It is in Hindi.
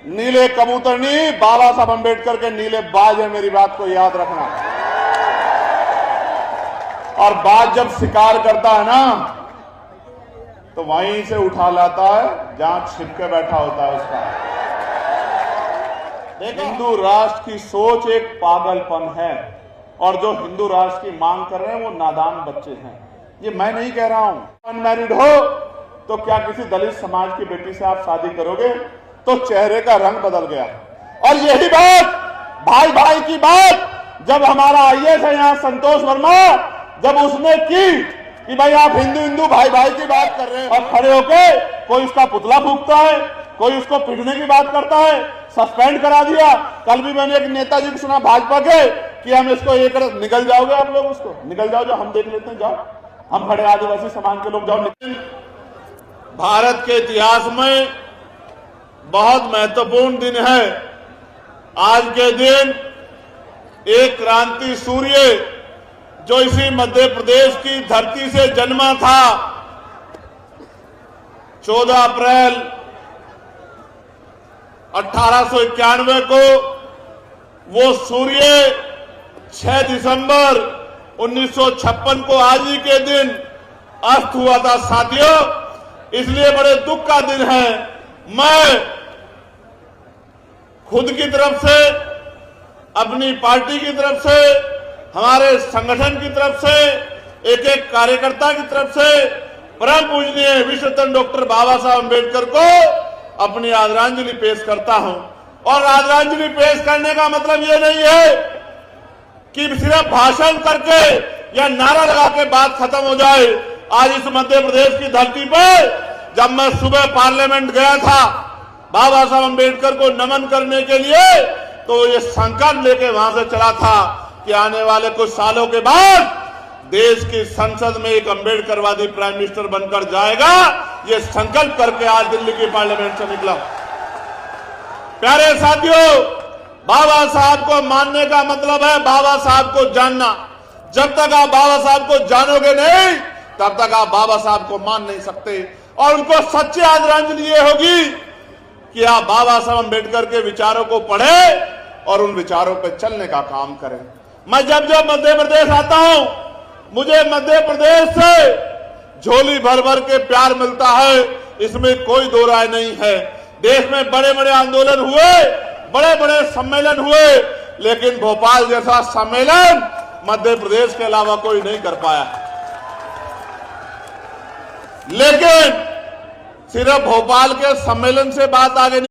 नीले कबूतर नहीं, बाबा साहब अंबेडकर के नीले बाज है, मेरी बात को याद रखना। और बाज जब शिकार करता है ना तो वहीं से उठा लाता है जहां छिप के बैठा होता है उसका। हिंदू राष्ट्र की सोच एक पागलपन है और जो हिंदू राष्ट्र की मांग कर रहे हैं वो नादान बच्चे हैं। ये मैं नहीं कह रहा हूं। अनमैरिड हो तो क्या किसी दलित समाज की बेटी से आप शादी करोगे तो चेहरे का रंग बदल गया। और यही बात भाई भाई की बात जब हमारा आईएएस है यहाँ संतोष वर्मा, जब उसने की कि भाई आप हिंदू हिंदू भाई भाई की बात कर रहे हैं और खड़े होके कोई उसका पुतला फूंकता है, कोई उसको पीटने की बात करता है, सस्पेंड करा दिया। कल भी मैंने एक नेताजी को सुना भाजपा के कि हम इसको ये कर, निकल जाओगे आप लोग, उसको निकल जाओ, जो हम देख लेते हैं, जाओ हम खड़े आदिवासी समाज के लोग जाओ निकल। भारत के इतिहास में बहुत महत्वपूर्ण दिन है। आज के दिन एक क्रांति सूर्य जो इसी मध्य प्रदेश की धरती से जन्मा था, 14 अप्रैल 1891 को वो सूर्य 6 दिसंबर 1956 को आज ही के दिन अस्त हुआ था। साथियों, इसलिए बड़े दुख का दिन है। मैं खुद की तरफ से, अपनी पार्टी की तरफ से, हमारे संगठन की तरफ से, एक एक कार्यकर्ता की तरफ से परम पूजनीय विश्व रत्न डॉक्टर बाबा साहब अम्बेडकर को अपनी आदरांजलि पेश करता हूं। और आदरांजलि पेश करने का मतलब ये नहीं है कि सिर्फ भाषण करके या नारा लगा के बात खत्म हो जाए। आज इस मध्य प्रदेश की धरती पर जब मैं सुबह पार्लियामेंट गया था बाबा साहब अम्बेडकर को नमन करने के लिए, तो ये संकल्प लेके वहां से चला था कि आने वाले कुछ सालों के बाद देश की संसद में एक अम्बेडकरवादी प्राइम मिनिस्टर बनकर जाएगा। ये संकल्प करके आज दिल्ली की पार्लियामेंट से निकला। प्यारे साथियों, बाबा साहब को मानने का मतलब है बाबा साहब को जानना। जब तक आप बाबा साहब को जानोगे नहीं, तब तक आप बाबा साहब को मान नहीं सकते। और उनको सच्ची आदरांजलि ये होगी कि आप बाबा साहब अम्बेडकर के विचारों को पढ़ें और उन विचारों पर चलने का काम करें। मैं जब जब मध्य प्रदेश आता हूं, मुझे मध्य प्रदेश से झोली भर भर के प्यार मिलता है, इसमें कोई दो राय नहीं है। देश में बड़े बड़े आंदोलन हुए, बड़े बड़े सम्मेलन हुए, लेकिन भोपाल जैसा सम्मेलन मध्य प्रदेश के अलावा कोई नहीं कर पाया। लेकिन सिर्फ भोपाल के सम्मेलन से बात आगे नहीं